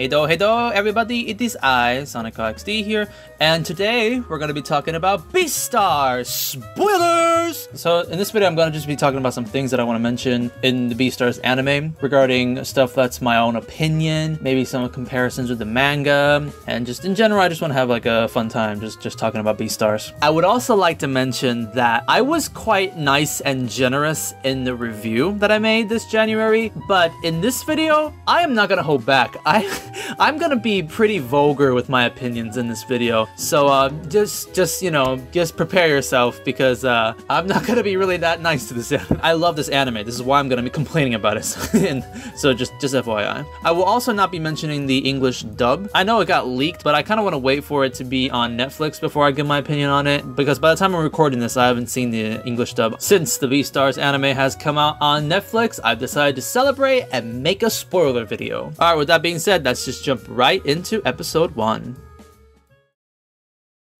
Hey do, everybody, it is I, SonicXD here, and today we're going to be talking about Beastars! Spoilers! So in this video I'm going to just be talking about some things that I want to mention in the Beastars anime regarding stuff that's my own opinion, maybe some comparisons with the manga, and just in general I just want to have like a fun time just talking about Beastars. I would also like to mention that I was quite nice and generous in the review that I made this January, but in this video I am not going to hold back. I'm gonna be pretty vulgar with my opinions in this video, so just you know, just prepare yourself, because I'm not gonna be really that nice to this anime. I love this anime. This is why I'm gonna be complaining about it. So just FYI. I will also not be mentioning the English dub. I know it got leaked, but I kind of want to wait for it to be on Netflix before I give my opinion on it, because by the time I'm recording this, I haven't seen the English dub. Since the Beastars anime has come out on Netflix, I've decided to celebrate and make a spoiler video. Alright, with that being said, let's just jump right into episode 1.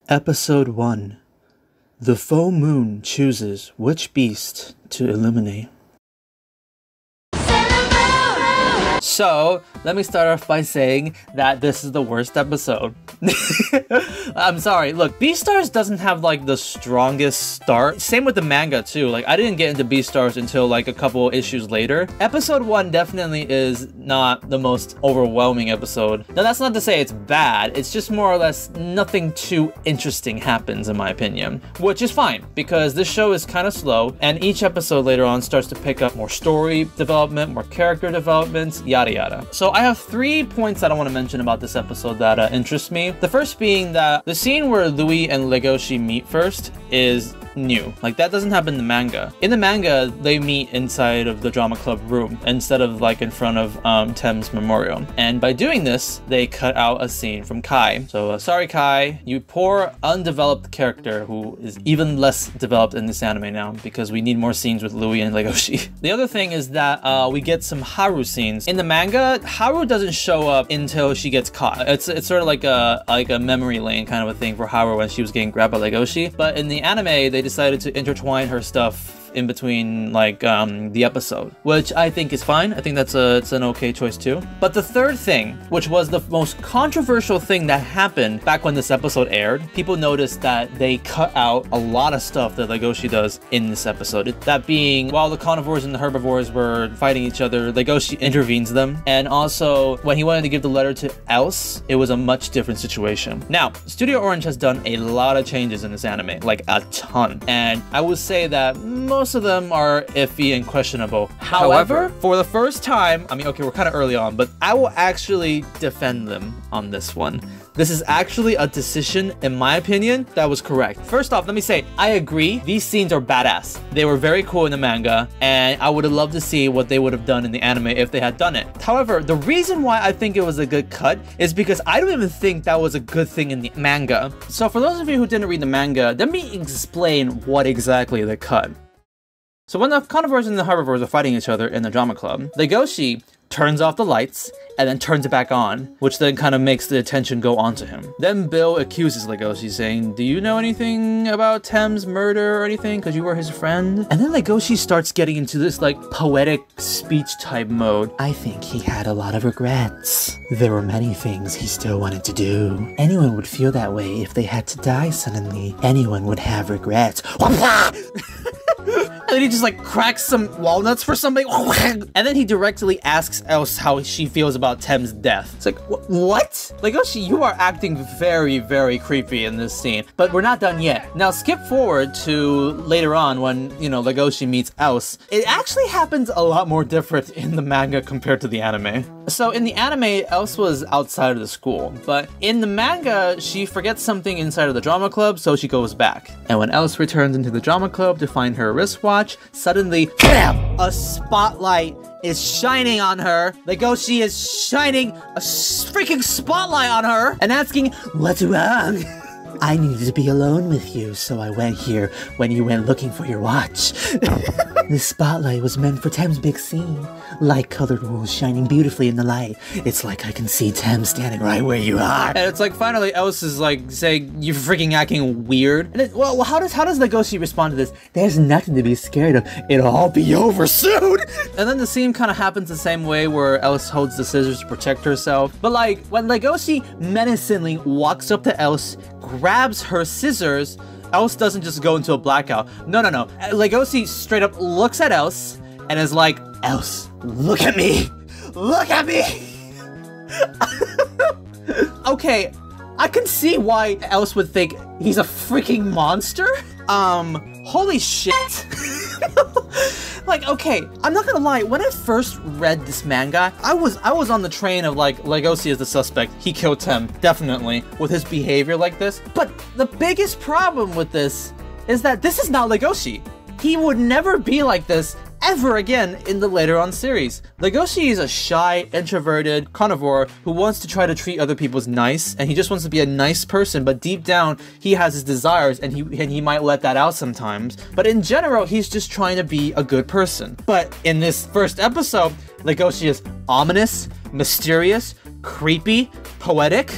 Episode 1. The full moon chooses which beast to illuminate. So, let me start off by saying that this is the worst episode. I'm sorry. Look, Beastars doesn't have like the strongest start. Same with the manga too. Like, I didn't get into Beastars until like a couple issues later. Episode 1 definitely is not the most overwhelming episode. Now, that's not to say it's bad. It's just more or less nothing too interesting happens in my opinion. Which is fine, because this show is kind of slow, and each episode later on starts to pick up more story development, more character developments, yada yada. So I have 3 points that I want to mention about this episode that interest me. The first being that the scene where Louis and Legoshi meet first is new. Like, that doesn't happen in the manga. In the manga, they meet inside of the drama club room instead of like in front of Temm's memorial. And by doing this, they cut out a scene from Kai. So sorry Kai, you poor undeveloped character who is even less developed in this anime now, because we need more scenes with Louis and Legoshi. The other thing is that we get some Haru scenes. In the manga, Haru doesn't show up until she gets caught. It's sort of like a memory lane kind of a thing for Haru when she was getting grabbed by Legoshi. But in the anime, they decided to intertwine her stuff in between like the episode, which I think is fine. I think that's it's an okay choice too. But the third thing, which was the most controversial thing that happened back when this episode aired, people noticed that they cut out a lot of stuff that Legoshi does in this episode. That being, while the carnivores and the herbivores were fighting each other, Legoshi intervenes them, and also when he wanted to give the letter to Else, it was a much different situation. Now, Studio Orange has done a lot of changes in this anime, like a ton, and I would say that most of them are iffy and questionable. However, for the first time, I mean, okay, we're kind of early on, but I will actually defend them on this one. This is actually a decision, in my opinion, that was correct. First off, let me say, I agree, these scenes are badass. They were very cool in the manga, and I would have loved to see what they would have done in the anime if they had done it. However, the reason why I think it was a good cut is because I don't even think that was a good thing in the manga. So for those of you who didn't read the manga, let me explain what exactly they cut. So when the carnivores and the herbivores are fighting each other in the drama club, Legoshi turns off the lights and then turns it back on, which then kind of makes the attention go onto him. Then Bill accuses Legoshi, saying, "Do you know anything about Temm's murder or anything? Because you were his friend?" And then Legoshi starts getting into this like poetic speech type mode. "I think he had a lot of regrets. There were many things he still wanted to do. Anyone would feel that way if they had to die suddenly. Anyone would have regrets." And then he just like cracks some walnuts for somebody. And then he directly asks Else how she feels about Temm's death. It's like, what? Legoshi, you are acting very, very creepy in this scene. But we're not done yet. Now skip forward to later on when, you know, Legoshi meets Else. It actually happens a lot more different in the manga compared to the anime. So in the anime, Else was outside of the school. But in the manga, she forgets something inside of the drama club, so she goes back. And when Else returns into the drama club to find her wristwatch, suddenly, BAM! A spotlight is shining on her. Legoshi is shining a freaking spotlight on her and asking, "What's wrong?" I needed to be alone with you, so I went here when you went looking for your watch. This spotlight was meant for Tem's big scene. Light-colored wool shining beautifully in the light. It's like I can see Tem standing right where you are. And it's like finally Elsa is like saying, you're freaking acting weird. And then, well, how does Legoshi respond to this? There's nothing to be scared of. It'll all be over soon. And then the scene kind of happens the same way where Else holds the scissors to protect herself. But like when Legoshi menacingly walks up to Else, grabs her scissors, Else doesn't just go into a blackout. No. Legoshi straight up looks at Else and is like, Else, look at me! Look at me! Okay, I can see why Else would think he's a freaking monster. Holy shit. Like, okay, I'm not gonna lie, when I first read this manga, I was on the train of like, Legoshi is the suspect. He killed Tem, definitely, with his behavior like this. But the biggest problem with this is that this is not Legoshi. He would never be like this ever again in the later on series. Legoshi is a shy, introverted carnivore who wants to try to treat other people nice, and he just wants to be a nice person, but deep down, he has his desires, and he might let that out sometimes. But in general, he's just trying to be a good person. But in this first episode, Legoshi is ominous, mysterious, creepy, poetic.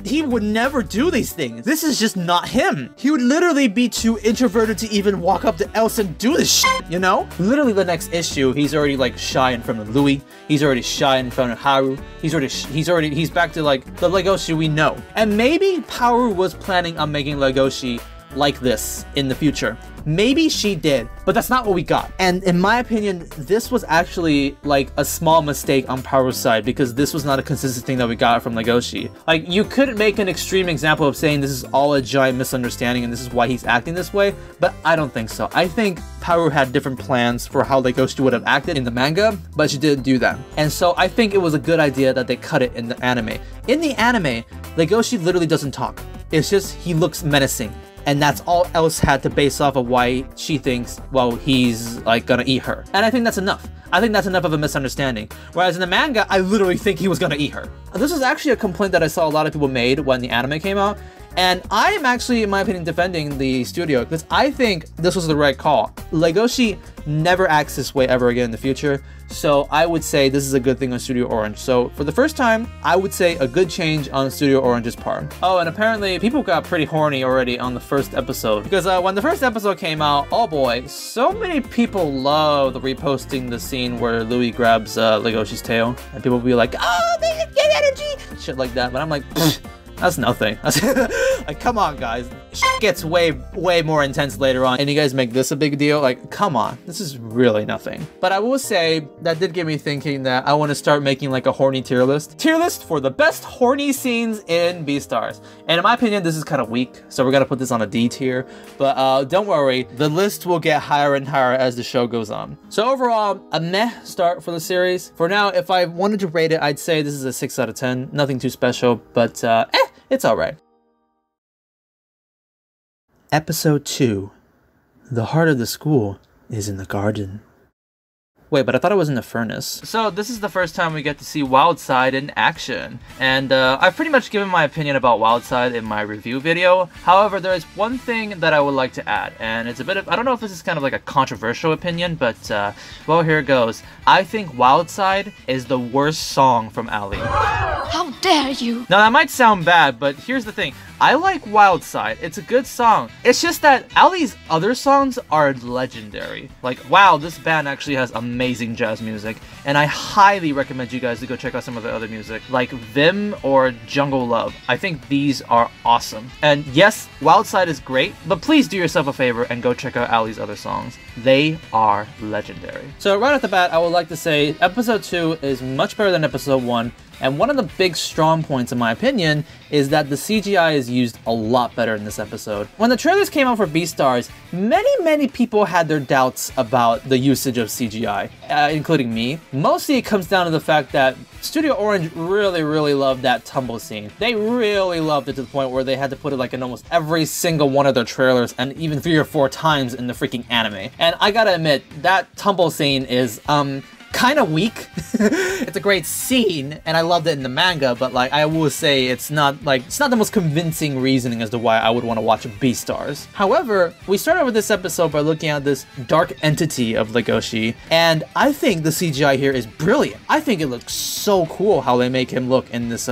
He would never do these things. This is just not him. He would literally be too introverted to even walk up to Else and do this shit, you know? Literally the next issue, he's already like shy in front of Louis. He's already shy in front of Haru. He's back to like the Legoshi we know. And maybe Haru was planning on making Legoshi like this in the future. Maybe she did, but that's not what we got. And in my opinion, this was actually like a small mistake on Haru's side, because this was not a consistent thing that we got from Legoshi. Like, you could make an extreme example of saying this is all a giant misunderstanding and this is why he's acting this way, but I don't think so. I think Haru had different plans for how Legoshi would have acted in the manga, but she didn't do that. And so I think it was a good idea that they cut it in the anime. In the anime, Legoshi literally doesn't talk. It's just he looks menacing. And that's all Else had to base off of why she thinks, well, he's like gonna eat her. And I think that's enough. I think that's enough of a misunderstanding. Whereas in the manga, I literally think he was gonna eat her. This is actually a complaint that I saw a lot of people made when the anime came out. And I am actually, in my opinion, defending the studio, because I think this was the right call. Legoshi never acts this way ever again in the future, so I would say this is a good thing on Studio Orange. So for the first time, I would say a good change on Studio Orange's part. Oh, and apparently people got pretty horny already on the first episode, because when the first episode came out, oh boy, so many people loved reposting the scene where Louis grabs Legoshi's tail, and people will be like, oh, they get energy, shit like that. But I'm like, that's nothing. Like, come on, guys. Shit gets way more intense later on, and you guys make this a big deal? Like, come on. This is really nothing. But I will say, that did get me thinking that I want to start making like a horny tier list. Tier list for the best horny scenes in Beastars. And in my opinion, this is kind of weak, so we're gonna put this on a D tier. But don't worry, the list will get higher and higher as the show goes on. So overall, a meh start for the series. For now, if I wanted to rate it, I'd say this is a 6 out of 10. Nothing too special, but it's alright. Episode 2. The heart of the school is in the garden. Wait, but I thought it was in the furnace. So this is the first time we get to see Wildside in action. And I've pretty much given my opinion about Wildside in my review video. However, there is one thing that I would like to add. And it's a bit of, I don't know if this is kind of like a controversial opinion, but well, here it goes. I think Wildside is the worst song from Ali. How dare you! Now that might sound bad, but here's the thing. I like Wildside. It's a good song. It's just that Ali's other songs are legendary. Like, wow, this band actually has amazing jazz music, and I highly recommend you guys to go check out some of the other music, like Vim or Jungle Love. I think these are awesome. And yes, Wildside is great, but please do yourself a favor and go check out Ali's other songs. They are legendary. So right off the bat, I would like to say episode 2 is much better than episode 1. And one of the big strong points, in my opinion, is that the CGI is used a lot better in this episode. When the trailers came out for Beastars, many people had their doubts about the usage of CGI, including me. Mostly it comes down to the fact that Studio Orange really loved that tumble scene. They really loved it to the point where they had to put it like in almost every single one of their trailers, and even 3 or 4 times in the freaking anime. And I gotta admit, that tumble scene is, kind of weak. It's a great scene, and I loved it in the manga, but like I will say it's not the most convincing reasoning as to why I would want to watch Beastars. However, we started with this episode by looking at this dark entity of Legoshi, and I think the CGI here is brilliant. I think it looks so cool how they make him look in this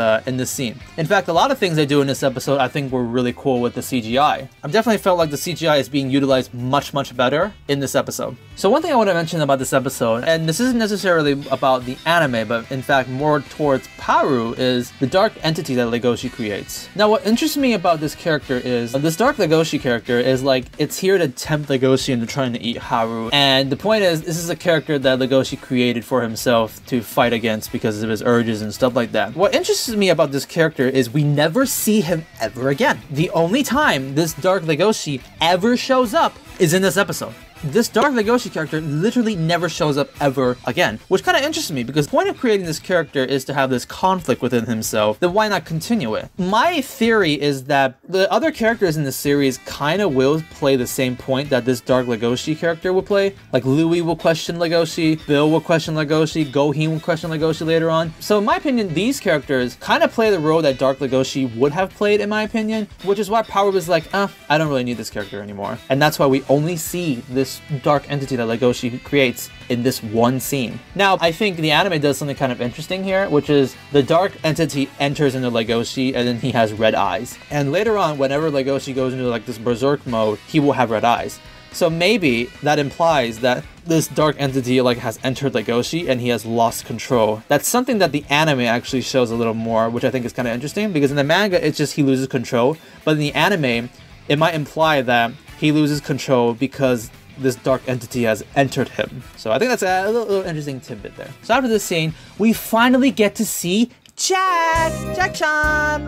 scene. In fact, a lot of things they do in this episode I think were really cool with the CGI. I've definitely felt like the CGI is being utilized much better in this episode. So one thing I want to mention about this episode, and this isn't necessarily about the anime, but in fact more towards Paru, is the dark entity that Legoshi creates. Now what interests me about this character is, this dark Legoshi character is like, it's here to tempt Legoshi into trying to eat Haru, and the point is, this is a character that Legoshi created for himself to fight against because of his urges and stuff like that. What interests me about this character is we never see him ever again. The only time this dark Legoshi ever shows up is in this episode. This dark Legoshi character literally never shows up ever again, which kind of interests me because the point of creating this character is to have this conflict within himself, then why not continue it? My theory is that the other characters in the series kind of will play the same point that this dark Legoshi character will play. Like Louis will question Legoshi, Bill will question Legoshi, Goheen will question Legoshi later on. So in my opinion, these characters kind of play the role that dark Legoshi would have played in my opinion, which is why Power was like, I don't really need this character anymore. And that's why we only see this dark entity that Legoshi creates in this one scene. Now, I think the anime does something kind of interesting here, which is the dark entity enters into Legoshi and then he has red eyes. And later on, whenever Legoshi goes into like this berserk mode, he will have red eyes. So maybe that implies that this dark entity like has entered Legoshi and he has lost control. That's something that the anime actually shows a little more, which I think is kind of interesting because in the manga, it's just he loses control. But in the anime, it might imply that he loses control because this dark entity has entered him. So I think that's a little interesting tidbit there. So after this scene, we finally get to see Jack-chan,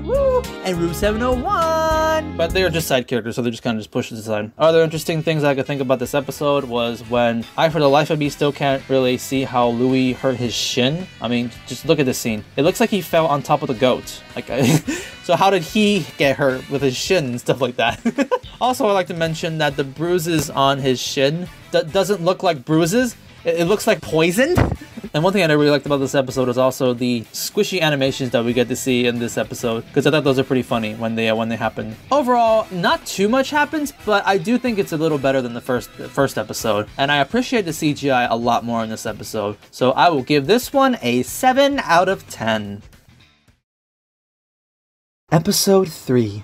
woo, and Room 701. But they're just side characters, so they're just kind of just pushed aside. Other interesting things I could think about this episode was when I, for the life of me, still can't really see how Louis hurt his shin. I mean, just look at this scene. It looks like he fell on top of the goat. Like, so how did he get hurt with his shin and stuff like that? Also, I'd like to mention that the bruises on his shin doesn't look like bruises. It looks like poison. And one thing I really liked about this episode is also the squishy animations that we get to see in this episode, because I thought those are pretty funny when they happen. Overall, not too much happens, but I do think it's a little better than the first episode, and I appreciate the CGI a lot more in this episode. So I will give this one a 7 out of 10. Episode 3.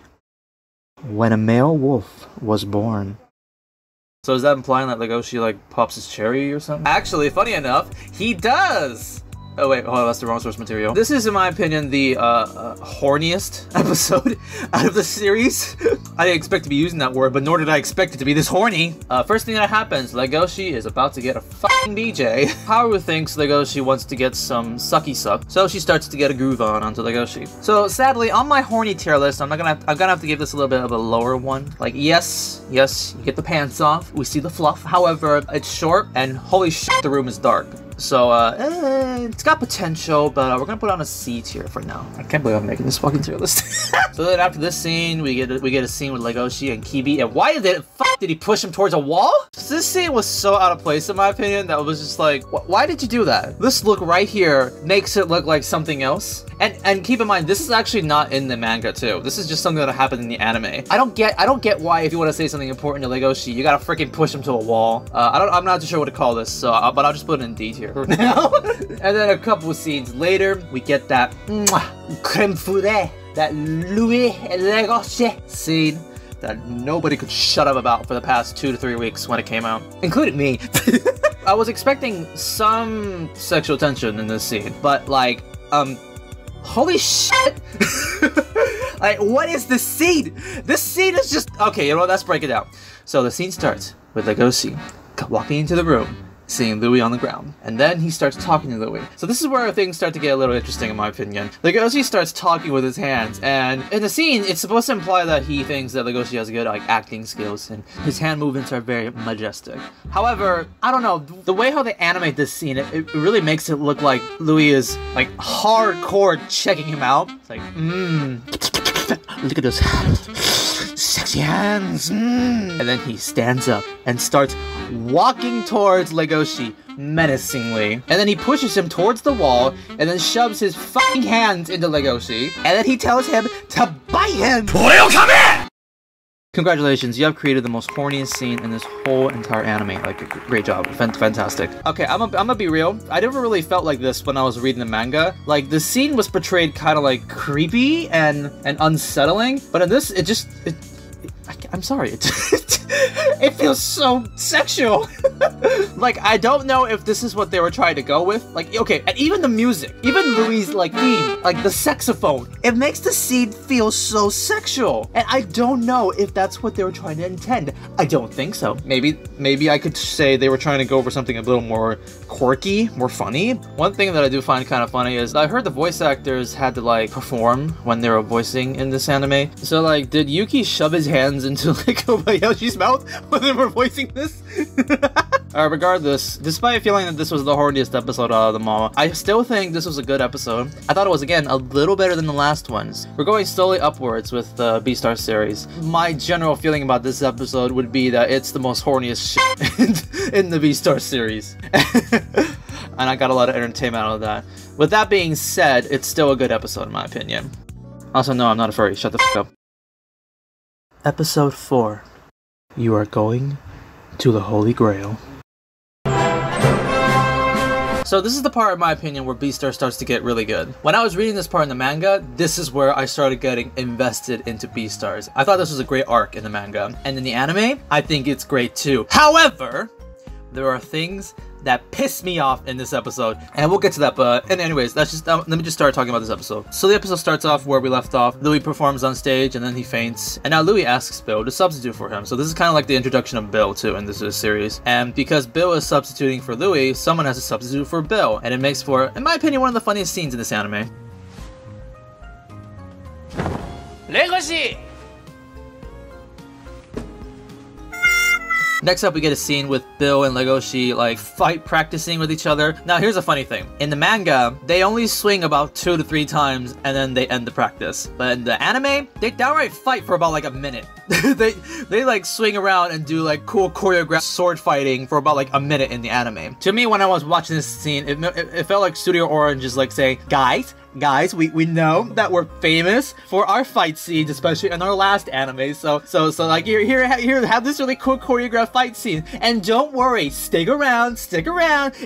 When a male wolf was born. So is that implying that Legoshi like pops his cherry or something? Actually, funny enough, he does! Oh wait, hold on, that's the wrong source material. This is, in my opinion, the horniest episode out of the series. I didn't expect to be using that word, but nor did I expect it to be this horny. First thing that happens, Legoshi is about to get a fucking BJ. Haru thinks Legoshi wants to get some sucky suck, so she starts to get a groove onto Legoshi. So sadly, on my horny tier list, I'm gonna have to give this a little bit of a lower one. Like, yes, you get the pants off, we see the fluff. However, it's short, and holy shit, the room is dark. So, it's got potential, but we're gonna put it on a C tier for now. I can't believe I'm making this fucking tier list. So then after this scene, we get a scene with Legoshi and Kibi, and why did he push him towards a wall? So this scene was so out of place in my opinion that was just like, why did you do that? This look right here makes it look like something else. And keep in mind, this is actually not in the manga too. This is just something that happened in the anime. I don't get why if you want to say something important to Legoshi, you gotta freaking push him to a wall. I'm not too sure what to call this, so but I'll just put it in D tier for now. And then a couple of scenes later, we get that creme brulee, that Louis and Legoshi scene that nobody could shut up about for the past 2 to 3 weeks when it came out, including me. I was expecting some sexual tension in this scene, but like, holy shit! Like, what is this scene? This scene is just... Okay, you know what? Let's break it down. So the scene starts with Legoshi walking into the room, seeing Louis on the ground, and then he starts talking to Louis. So this is where things start to get a little interesting in my opinion. Legoshi starts talking with his hands, and in the scene, it's supposed to imply that he thinks that Legoshi has good like acting skills, and his hand movements are very majestic. However, I don't know, the way how they animate this scene, it really makes it look like Louis is like hardcore checking him out. It's like, look at those sexy hands. And then he stands up and starts walking towards Legoshi menacingly. And then he pushes him towards the wall and then shoves his fucking hands into Legoshi. And then he tells him to bite him. Congratulations, you have created the most horniest scene in this whole entire anime. Like, great job. Fantastic. Okay, I'm gonna be real. I never really felt like this when I was reading the manga. Like, the scene was portrayed kind of like creepy and unsettling. But in this, I'm sorry, it feels so sexual. Like, I don't know if this is what they were trying to go with. Like, okay, and even the music, even Louis' like theme, like the saxophone, it makes the scene feel so sexual. And I don't know if that's what they were trying to intend. I don't think so. Maybe I could say they were trying to go for something a little more quirky, more funny. One thing that I do find kind of funny is I heard the voice actors had to like perform when they were voicing in this anime. So like, did Yuki shove his hands into like Kobayashi's mouth when they were voicing this? Regardless, despite feeling that this was the horniest episode out of them all, I still think this was a good episode. I thought it was, again, a little better than the last ones. We're going slowly upwards with the Beastar series. My general feeling about this episode would be that it's the most horniest shit in the Beastar series. And I got a lot of entertainment out of that. With that being said, it's still a good episode in my opinion. Also, no, I'm not a furry. Shut the f*** up. Episode 4. You are going to the Holy Grail. So this is the part, in my opinion, where Beastar starts to get really good. When I was reading this part in the manga, this is where I started getting invested into Beastars. I thought this was a great arc in the manga. And in the anime, I think it's great too. However, there are things that pissed me off in this episode, and we'll get to that, but anyways, that's just let me just start talking about this episode. So the episode starts off where we left off. Louis performs on stage and then he faints, and now Louis asks Bill to substitute for him. So this is kind of like the introduction of Bill too in this series, and because Bill is substituting for Louis, someone has to substitute for Bill, and it makes for, in my opinion, one of the funniest scenes in this anime. Legoshi! Next up, we get a scene with Bill and Legoshi like practicing with each other. Now, here's a funny thing. In the manga, they only swing about 2 to 3 times and then they end the practice. But in the anime, they downright fight for about like a minute. they like swing around and do like cool choreographed sword fighting for about like a minute in the anime. To me, when I was watching this scene, it felt like Studio Orange is like saying, guys, we know that we're famous for our fight scenes, especially in our last anime. So like here, have this really cool choreographed fight scene, and don't worry, stick around.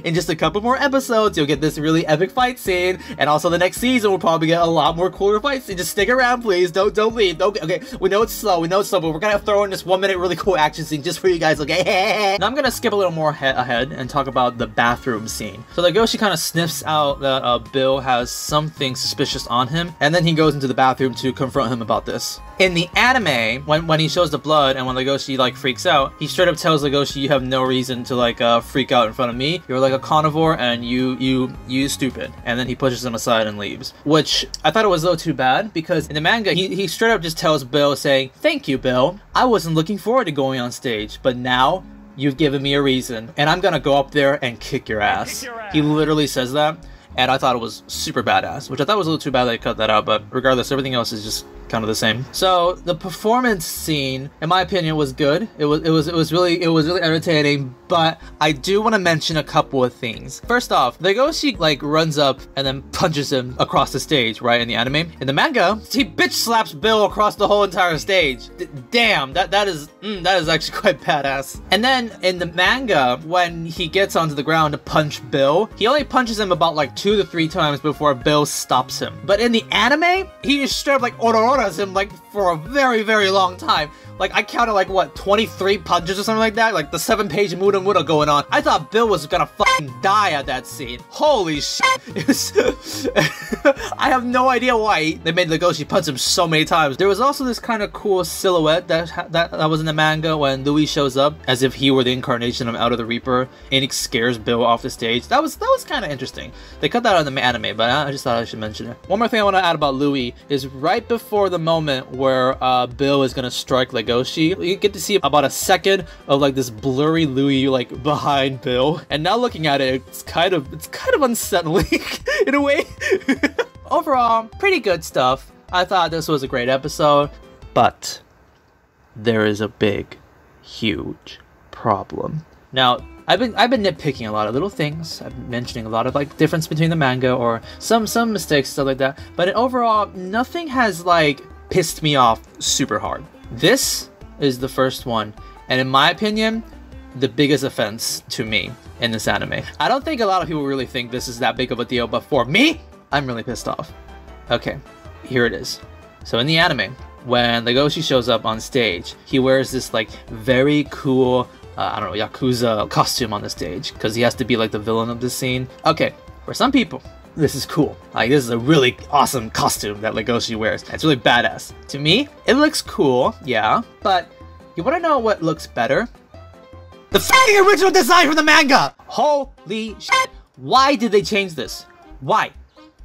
In just a couple more episodes, you'll get this really epic fight scene, and also the next season we'll probably get a lot more cooler fight scenes. Just stick around, please. Don't leave. Okay, we know it's slow, but we're gonna throw in this 1 minute really cool action scene just for you guys. Okay. Now I'm gonna skip a little more ahead and talk about the bathroom scene. So Legoshi kind of sniffs out that Bill has something suspicious on him, and then he goes into the bathroom to confront him about this. In the anime, when he shows the blood and when Legoshi like freaks out, he straight up tells Legoshi, you have no reason to like freak out in front of me. You're like a carnivore and you stupid. And then he pushes him aside and leaves. Which I thought it was a little too bad, because in the manga he straight up just tells Bill saying, "Thank you, Bill. I wasn't looking forward to going on stage, but now you've given me a reason and I'm gonna go up there and kick your ass." He literally says that. And I thought it was super badass, which I thought was a little too bad they cut that out, but regardless, everything else is just kind of the same. So the performance scene, in my opinion, was good. It was really entertaining, but I do want to mention a couple of things. First off, Legoshi like runs up and then punches him across the stage, right, in the anime. In the manga, he bitch slaps Bill across the whole entire stage. Damn, that is actually quite badass. And then in the manga, when he gets onto the ground to punch Bill, he only punches him about like 2 to 3 times before Bill stops him. But in the anime, he just straight up like Ororas him like for a very, very long time. Like, I counted like, what, 23 punches or something like that? Like the 7-page Muda Muda going on. I thought Bill was gonna fucking die at that scene. Holy shit. I have no idea why they made Legoshi punch him so many times. There was also this kind of cool silhouette that was in the manga when Louis shows up as if he were the incarnation of Out of the Reaper and he scares Bill off the stage. That was kind of interesting. They cut that out in the anime, but I just thought I should mention it. One more thing I want to add about Louis is right before the moment where Bill is gonna strike Legoshi, you get to see about a second of like this blurry Louis like behind Bill, and now looking at it, it's kind of unsettling in a way. Overall, pretty good stuff. I thought this was a great episode, but there is a big, huge problem. Now, I've been nitpicking a lot of little things. I've been mentioning a lot of like difference between the manga or some mistakes, stuff like that. But overall, nothing has like pissed me off super hard. This is the first one, and in my opinion, the biggest offense to me in this anime. I don't think a lot of people really think this is that big of a deal, but for me, I'm really pissed off. Okay, here it is. So in the anime, when Legoshi shows up on stage, he wears this like very cool, I don't know, Yakuza costume on the stage because he has to be like the villain of the scene. Okay, for some people, this is cool. Like, this is a really awesome costume that Legoshi wears. It's really badass. To me, it looks cool, yeah, but you want to know what looks better? The fucking original design from the manga! Holy shit. Why did they change this? Why?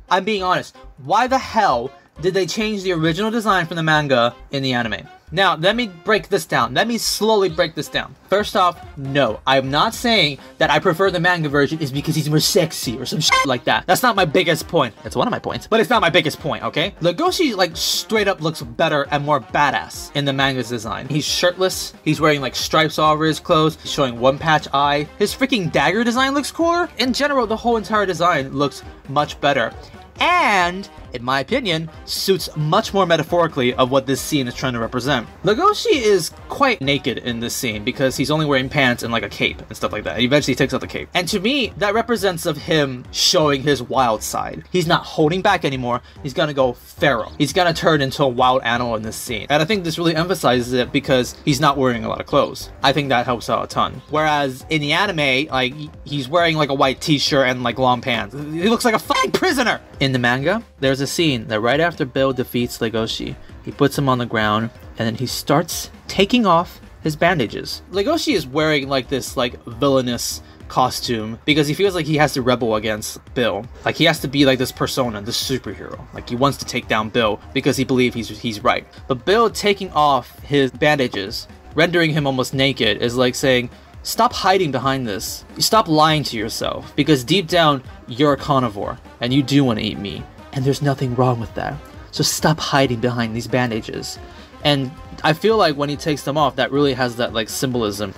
I'm being honest. Why the hell did they change the original design from the manga in the anime? Now, let me break this down. Let me slowly break this down. First off, no. I'm not saying that I prefer the manga version is because he's more sexy or some shit like that. That's not my biggest point. It's one of my points, but it's not my biggest point, okay? Legoshi, like, straight up looks better and more badass in the manga's design. He's shirtless. He's wearing, like, stripes all over his clothes. He's showing one patch eye. His freaking dagger design looks cooler. In general, the whole entire design looks much better. And, in my opinion, suits much more metaphorically of what this scene is trying to represent. Legoshi is quite naked in this scene because he's only wearing pants and like a cape and stuff like that. He eventually takes off the cape. And to me, that represents of him showing his wild side. He's not holding back anymore. He's gonna go feral. He's gonna turn into a wild animal in this scene. And I think this really emphasizes it because he's not wearing a lot of clothes. I think that helps out a ton. Whereas in the anime, like, he's wearing like a white t-shirt and like long pants. He looks like a fucking prisoner! In the manga, there's a scene that right after Bill defeats Legoshi, he puts him on the ground and then he starts taking off his bandages. Legoshi is wearing like this like villainous costume because he feels like he has to rebel against Bill. Like, he has to be like this persona, this superhero. Like, he wants to take down Bill because he believes he's right. But Bill taking off his bandages, rendering him almost naked, is like saying, stop hiding behind this. Stop lying to yourself, because deep down, you're a carnivore, and you do want to eat meat, and there's nothing wrong with that. So stop hiding behind these bandages. And I feel like when he takes them off, that really has that, like, symbolism.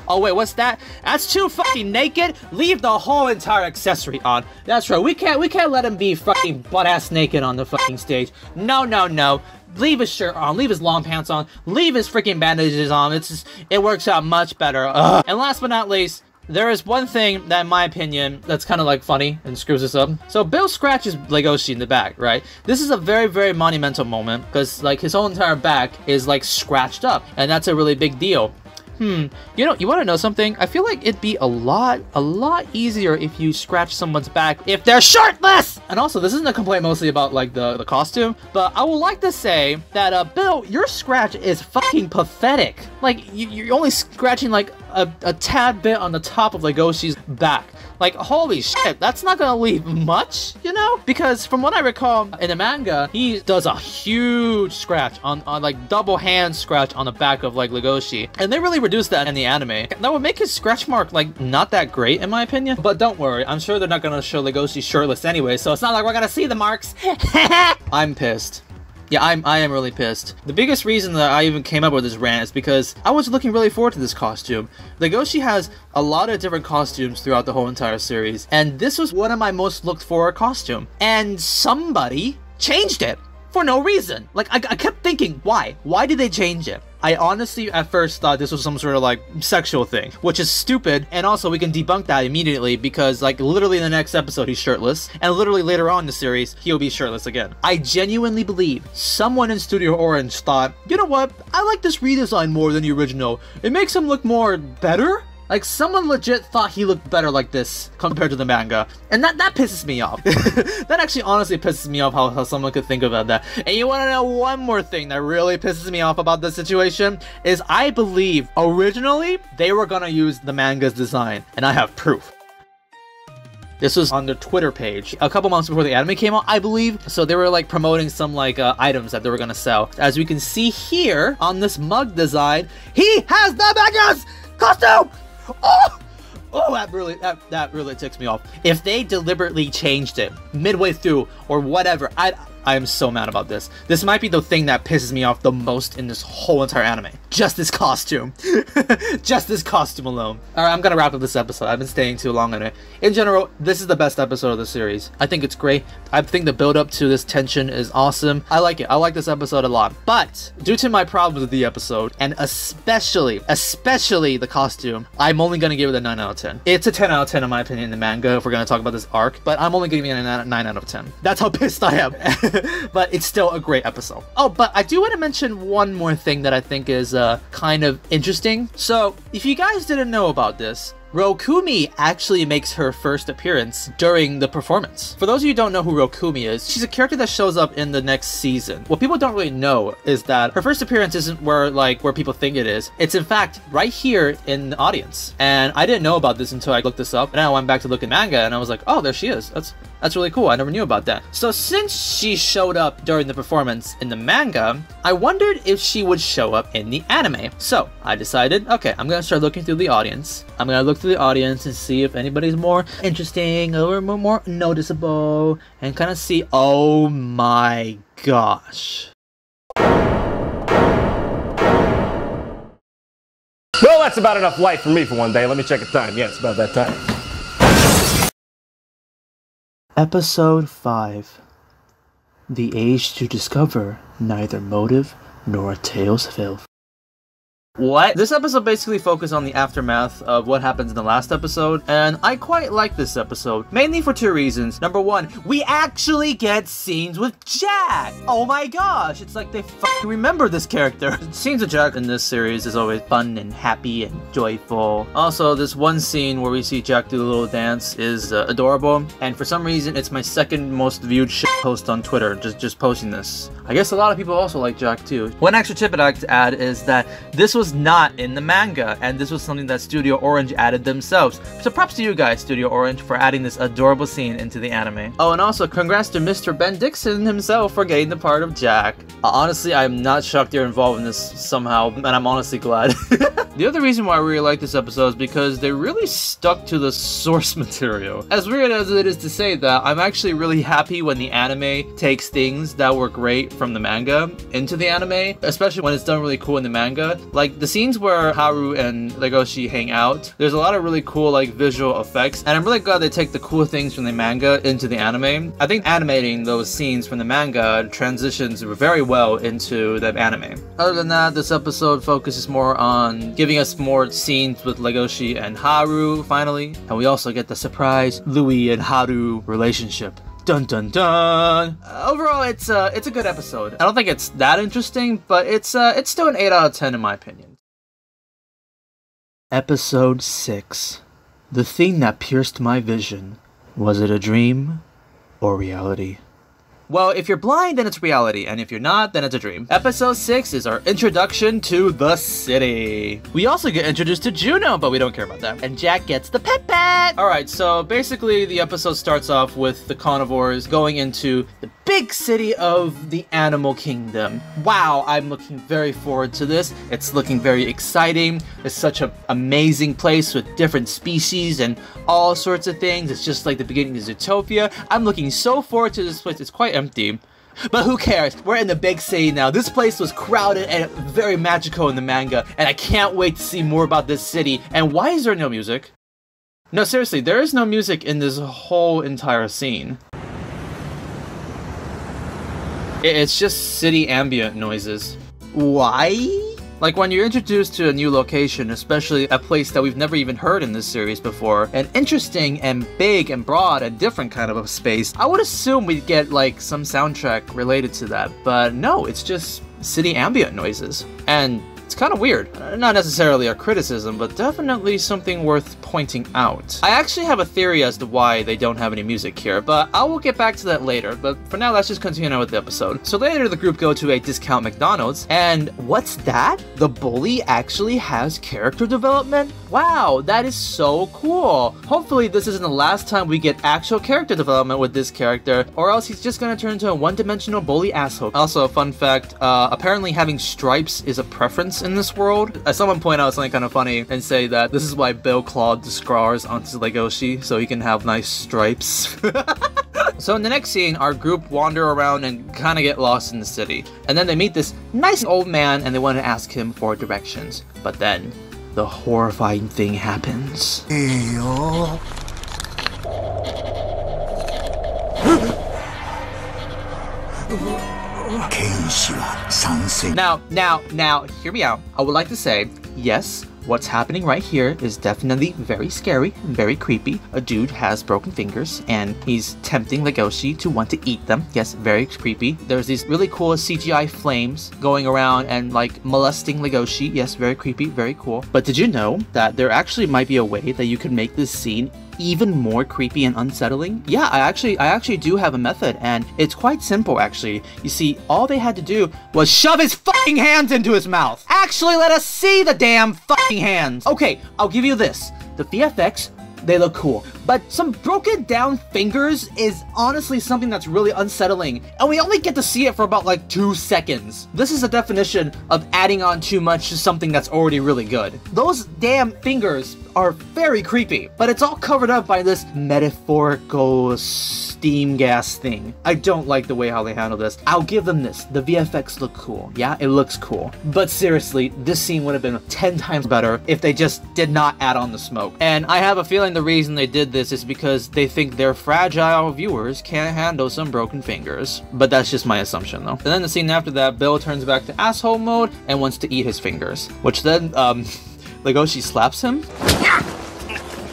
Oh wait, what's that? That's too fucking naked? Leave the whole entire accessory on. That's right, we can't let him be fucking butt-ass naked on the fucking stage. No, no, no. Leave his shirt on, leave his long pants on, leave his freaking bandages on. It works out much better. Ugh. And last but not least, there is one thing that, in my opinion, that's kind of like funny and screws this up. So Bill scratches Legoshi in the back, right? This is a very, very monumental moment because, like, his whole entire back is like scratched up, and that's a really big deal. You know, you want to know something? I feel like it'd be a lot easier if you scratch someone's back if they're shirtless! And also, this isn't a complaint mostly about, like, the costume, but I would like to say that, Bill, your scratch is fucking pathetic. Like, you're only scratching, like, a tad bit on the top of Legoshi's back. Like, holy shit, that's not gonna leave much, you know? Because from what I recall in the manga, he does a huge scratch on like double hand scratch on the back of like Legoshi. And they really reduced that in the anime. That would make his scratch mark like not that great in my opinion. But don't worry, I'm sure they're not gonna show Legoshi shirtless anyway, so it's not like we're gonna see the marks. I'm pissed. Yeah, I am really pissed. The biggest reason that I even came up with this rant is because I was looking really forward to this costume. Legoshi has a lot of different costumes throughout the whole entire series, and this was one of my most looked for costume. And somebody changed it for no reason. Like, I kept thinking, why? Why did they change it? I honestly at first thought this was some sort of like sexual thing, which is stupid, and also we can debunk that immediately because like literally in the next episode he's shirtless, and literally later on in the series he'll be shirtless again. I genuinely believe someone in Studio Orange thought, you know what, I like this redesign more than the original. It makes him look more better? Like, someone legit thought he looked better like this compared to the manga. And that pisses me off. That actually honestly pisses me off how someone could think about that. And you want to know one more thing that really pisses me off about this situation? Is I believe originally they were gonna use the manga's design. And I have proof. This was on their Twitter page a couple months before the anime came out, I believe. So they were like promoting some like items that they were gonna sell. As we can see here on this mug design, he has the manga's costume! Oh, that really ticks me off. If they deliberately changed it midway through or whatever, I I am so mad about this. This might be the thing that pisses me off the most in this whole entire anime. Just this costume. Just this costume alone. Alright, I'm gonna wrap up this episode. I've been staying too long on it. In general, this is the best episode of the series. I think it's great. I think the build up to this tension is awesome. I like it. I like this episode a lot. But due to my problems with the episode, and especially the costume, I'm only gonna give it a 9 out of 10. It's a 10 out of 10 in my opinion in the manga if we're gonna talk about this arc, but I'm only giving it a 9 out of 10. That's how pissed I am. But it's still a great episode. Oh, but I do want to mention one more thing that I think is kind of interesting. So, if you guys didn't know about this, Rokumi actually makes her first appearance during the performance. For those of you who don't know who Rokumi is, she's a character that shows up in the next season. What people don't really know is that her first appearance isn't where people think it is. It's in fact right here in the audience. And I didn't know about this until I looked this up, and I went back to look at manga and I was like, oh, there she is. That's really cool. I never knew about that. So since she showed up during the performance in the manga, I wondered if she would show up in the anime. So I decided, okay, I'm gonna start looking through the audience. I'm gonna look through the audience and see if anybody's more interesting or more noticeable and kind of see, oh my gosh. Well, that's about enough light for me for one day. Let me check the time. Yeah, it's about that time. Episode 5. The Age to Discover Neither Motive Nor a Tale's Filth. What? This episode basically focused on the aftermath of what happens in the last episode, and I quite like this episode, mainly for two reasons. Number one, we actually get scenes with Jack! Oh my gosh, it's like they fucking remember this character. Scenes with Jack in this series is always fun and happy and joyful. Also, this one scene where we see Jack do the little dance is adorable, and for some reason, it's my second most viewed shit post on Twitter, just posting this. I guess a lot of people also like Jack too. One extra tip I'd like to add is that this was not in the manga, and this was something that Studio Orange added themselves. So props to you guys, Studio Orange, for adding this adorable scene into the anime. Oh, and also congrats to Mr. Ben Dixon himself for getting the part of Jack. Honestly, I'm not shocked they're involved in this somehow, and I'm honestly glad. The other reason why I really like this episode is because they really stuck to the source material. As weird as it is to say that, I'm actually really happy when the anime takes things that were great from the manga into the anime, especially when it's done really cool in the manga. Like the scenes where Haru and Legoshi hang out, there's a lot of really cool like visual effects, and I'm really glad they take the cool things from the manga into the anime. I think animating those scenes from the manga transitions very well into the anime. Other than that, this episode focuses more on giving us more scenes with Legoshi and Haru finally, and we also get the surprise Louis and Haru relationship. Dun dun dun! Overall, it's a good episode. I don't think it's that interesting, but it's still an 8 out of 10 in my opinion. Episode 6. The thing that pierced my vision. Was it a dream or reality? Well, if you're blind, then it's reality, and if you're not, then it's a dream. Episode 6 is our introduction to the city. We also get introduced to Juno, but we don't care about that. And Jack gets the pet pet! Alright, so basically the episode starts off with the carnivores going into the big city of the animal kingdom. Wow, I'm looking very forward to this. It's looking very exciting. It's such an amazing place with different species and all sorts of things. It's just like the beginning of Zootopia. I'm looking so forward to this place. It's quite empty. But who cares? We're in the big city now. This place was crowded and very magical in the manga, and I can't wait to see more about this city. And why is there no music? No, seriously, there is no music in this whole entire scene. It's just city ambient noises. Why? Like when you're introduced to a new location, especially a place that we've never even heard in this series before, an interesting and big and broad and different kind of a space, I would assume we'd get like some soundtrack related to that, but no, it's just city ambient noises. And it's kind of weird. Not necessarily a criticism, but definitely something worth pointing out. I actually have a theory as to why they don't have any music here, but I will get back to that later. But for now, let's just continue on with the episode. So later, the group go to a discount McDonald's, and what's that? The bully actually has character development? Wow, that is so cool. Hopefully, this isn't the last time we get actual character development with this character, or else he's just gonna turn into a one-dimensional bully asshole. Also, a fun fact, apparently having stripes is a preference in this world. As someone point out something kind of funny and say that this is why Bill clawed the scars onto Legoshi so he can have nice stripes. So in the next scene, our group wander around and kind of get lost in the city. And then they meet this nice old man and they want to ask him for directions. But then the horrifying thing happens. Now, hear me out. I would like to say, yes, what's happening right here is definitely very scary and very creepy. A dude has broken fingers and he's tempting Legoshi to want to eat them. Yes, very creepy. There's these really cool CGI flames going around and like molesting Legoshi. Yes, very creepy, very cool. But did you know that there actually might be a way that you can make this scene even more creepy and unsettling? Yeah, I actually do have a method, and it's quite simple actually. You see, all they had to do was shove his fucking hands into his mouth. Actually, let us see the damn fucking hands. Okay, I'll give you this. The VFX, they look cool. But some broken down fingers is honestly something that's really unsettling, and we only get to see it for about like 2 seconds. This is a definition of adding on too much to something that's already really good. Those damn fingers are very creepy, but it's all covered up by this metaphorical steam gas thing. I don't like the way how they handle this. I'll give them this. The VFX look cool. Yeah, it looks cool. But seriously, this scene would have been 10 times better if they just did not add on the smoke. And I have a feeling the reason they did this is because they think their fragile viewers can't handle some broken fingers. But that's just my assumption though. And then the scene after that, Bill turns back to asshole mode and wants to eat his fingers, which then Legoshi slaps him,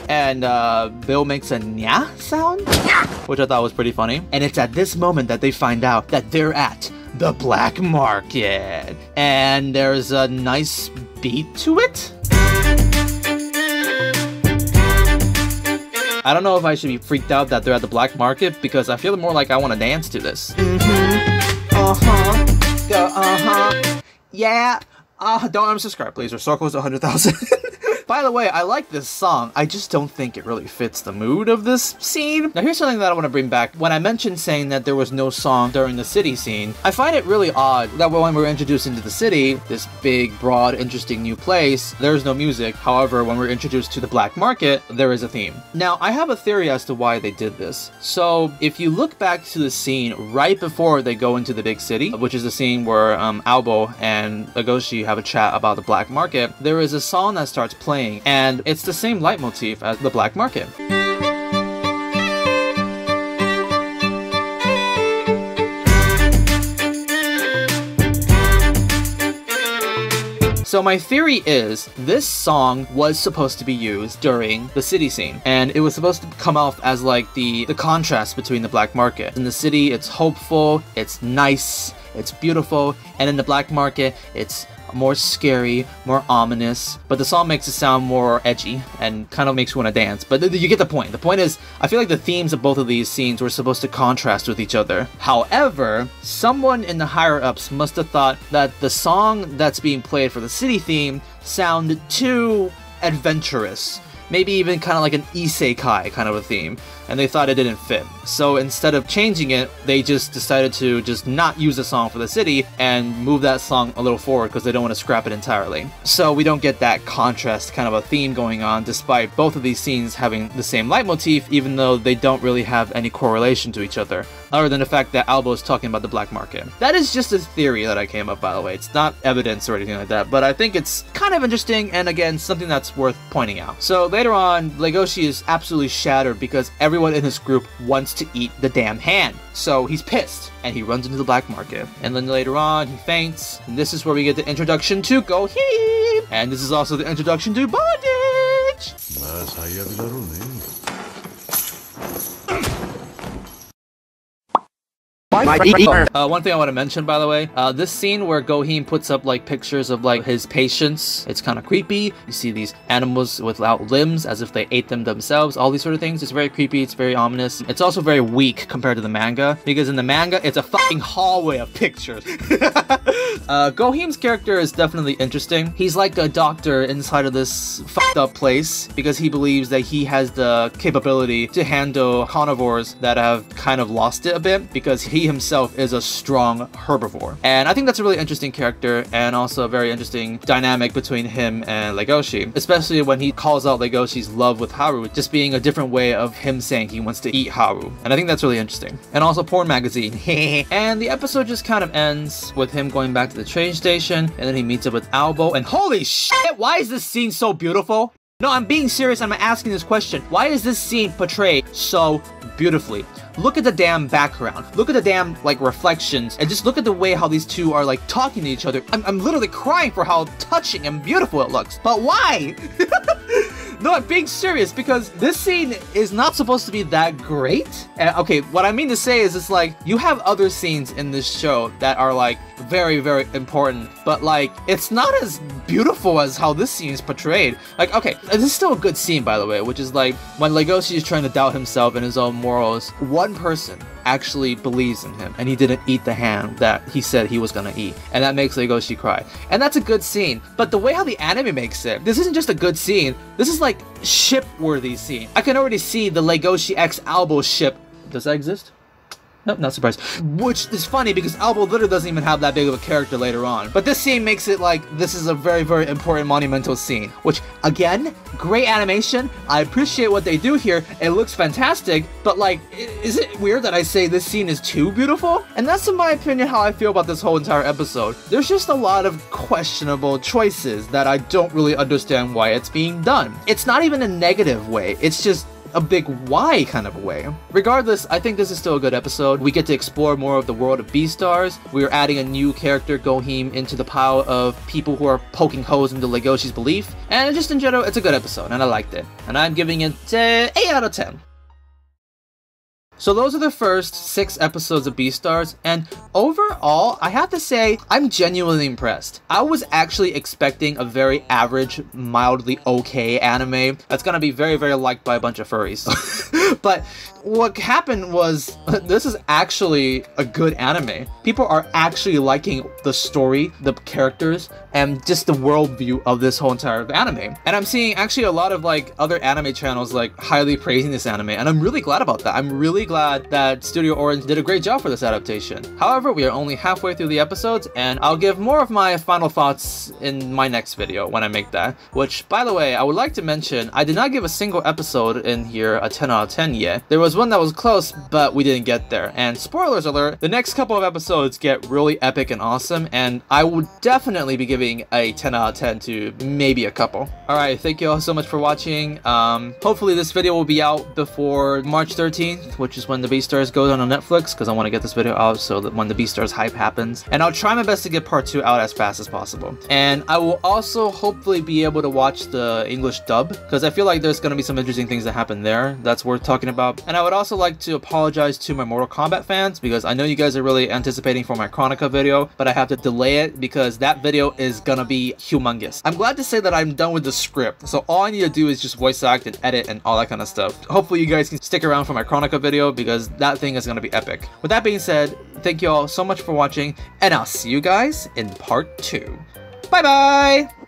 and Bill makes a nya sound, which I thought was pretty funny. And it's at this moment that they find out that they're at the black market, and there's a nice beat to it. I don't know if I should be freaked out that they're at the black market, because I feel more like I want to dance to this. Yeah. Don't unsubscribe, please. We're so close to 100,000. By the way, I like this song. I just don't think it really fits the mood of this scene. Now here's something that I want to bring back. When I mentioned saying that there was no song during the city scene, I find it really odd that when we're introduced into the city, this big, broad, interesting new place, there's no music. However, when we're introduced to the black market, there is a theme. Now, I have a theory as to why they did this. So, if you look back to the scene right before they go into the big city, which is the scene where Aobo and Legoshi have a chat about the black market, there is a song that starts playing, and it's the same leitmotif as the black market. So my theory is, this song was supposed to be used during the city scene, and it was supposed to come off as like the contrast between the black market. In the city, it's hopeful, it's nice, it's beautiful, and in the black market, it's more scary, more ominous, but the song makes it sound more edgy and kind of makes you want to dance. But you get the point. The point is, I feel like the themes of both of these scenes were supposed to contrast with each other. However, someone in the higher-ups must have thought that the song that's being played for the city theme sounded too adventurous. Maybe even kind of like an isekai kind of a theme, and they thought it didn't fit. So instead of changing it, they just decided to just not use the song for the city and move that song a little forward because they don't want to scrap it entirely. So we don't get that contrast kind of a theme going on, despite both of these scenes having the same leitmotif, even though they don't really have any correlation to each other, other than the fact that Aobo is talking about the black market. That is just a theory that I came up, by the way. It's not evidence or anything like that, but I think it's kind of interesting, and again, something that's worth pointing out. So later on, Legoshi is absolutely shattered because everyone in his group wants to eat the damn hand. So he's pissed, and he runs into the black market. And then later on, he faints, and this is where we get the introduction to Goheen! And this is also the introduction to Bondage! One thing I want to mention, by the way, this scene where Goheen puts up like pictures of like his patients, it's kind of creepy. You see these animals without limbs as if they ate them themselves, all these sort of things. It's very creepy, it's very ominous. It's also very weak compared to the manga, because in the manga, it's a fucking hallway of pictures. Goheen's character is definitely interesting. He's like a doctor inside of this fucked up place because he believes that he has the capability to handle carnivores that have kind of lost it a bit, because he he himself is a strong herbivore. And I think that's a really interesting character, and also a very interesting dynamic between him and Legoshi, especially when he calls out Legoshi's love with Haru just being a different way of him saying he wants to eat Haru. And I think that's really interesting. And also porn magazine. And the episode just kind of ends with him going back to the train station, and then he meets up with Albo, and holy shit, why is this scene so beautiful? No, I'm being serious. I'm asking this question. Why is this scene portrayed so beautifully? Look at the damn background. Look at the damn, like, reflections. And just look at the way how these two are, like, talking to each other. I'm literally crying for how touching and beautiful it looks. But why? No, I'm being serious, because this scene is not supposed to be that great. And, okay, what I mean to say is, it's like, you have other scenes in this show that are, like, very, very important, but, like, it's not as beautiful as how this scene is portrayed. Like, okay, this is still a good scene, by the way, which is, like, when Legoshi is trying to doubt himself and his own morals, one person actually believes in him, and he didn't eat the hand that he said he was gonna eat, and that makes Legoshi cry. And that's a good scene, but the way how the anime makes it, this isn't just a good scene, this is like ship-worthy scene. I can already see the Legoshi x Albo ship. Does that exist? Nope, not surprised. Which is funny because Albo literally doesn't even have that big of a character later on. But this scene makes it like this is a very, very important monumental scene. Which, again, great animation. I appreciate what they do here. It looks fantastic. But like, is it weird that I say this scene is too beautiful? And that's in my opinion how I feel about this whole entire episode. There's just a lot of questionable choices that I don't really understand why it's being done. It's not even a negative way. It's just a big why kind of a way. Regardless, I think this is still a good episode. We get to explore more of the world of Beastars. We are adding a new character, Gohim, into the pile of people who are poking holes into Legoshi's belief. And just in general, it's a good episode, and I liked it. And I'm giving it 8 out of 10. So those are the first 6 episodes of Beastars, and overall, I have to say, I'm genuinely impressed. I was actually expecting a very average, mildly okay anime that's gonna be very, very liked by a bunch of furries. But what happened was, this is actually a good anime. People are actually liking the story, the characters, and just the worldview of this whole entire anime. And I'm seeing actually a lot of like other anime channels like highly praising this anime, and I'm really glad about that. I'm really glad that Studio Orange did a great job for this adaptation. However, we are only halfway through the episodes, and I'll give more of my final thoughts in my next video when I make that. Which, by the way, I would like to mention, I did not give a single episode in here a 10 out of 10 yet. There was one that was close, but we didn't get there. And spoilers alert, the next couple of episodes get really epic and awesome, and I would definitely be giving a 10 out of 10 to maybe a couple. Alright, thank you all so much for watching. Hopefully this video will be out before March 13th, which is when the Beastars goes on Netflix, because I want to get this video out so that when the Beastars hype happens. And I'll try my best to get part 2 out as fast as possible. And I will also hopefully be able to watch the English dub, because I feel like there's going to be some interesting things that happen there that's worth talking about. And I would also like to apologize to my Mortal Kombat fans, because I know you guys are really anticipating for my Chronica video, but I have to delay it because that video is gonna be humongous. I'm glad to say that I'm done with the script, so all I need to do is just voice act and edit and all that kind of stuff. Hopefully you guys can stick around for my Chronica video, because that thing is gonna be epic. With that being said, thank you all so much for watching, and I'll see you guys in part 2. Bye bye!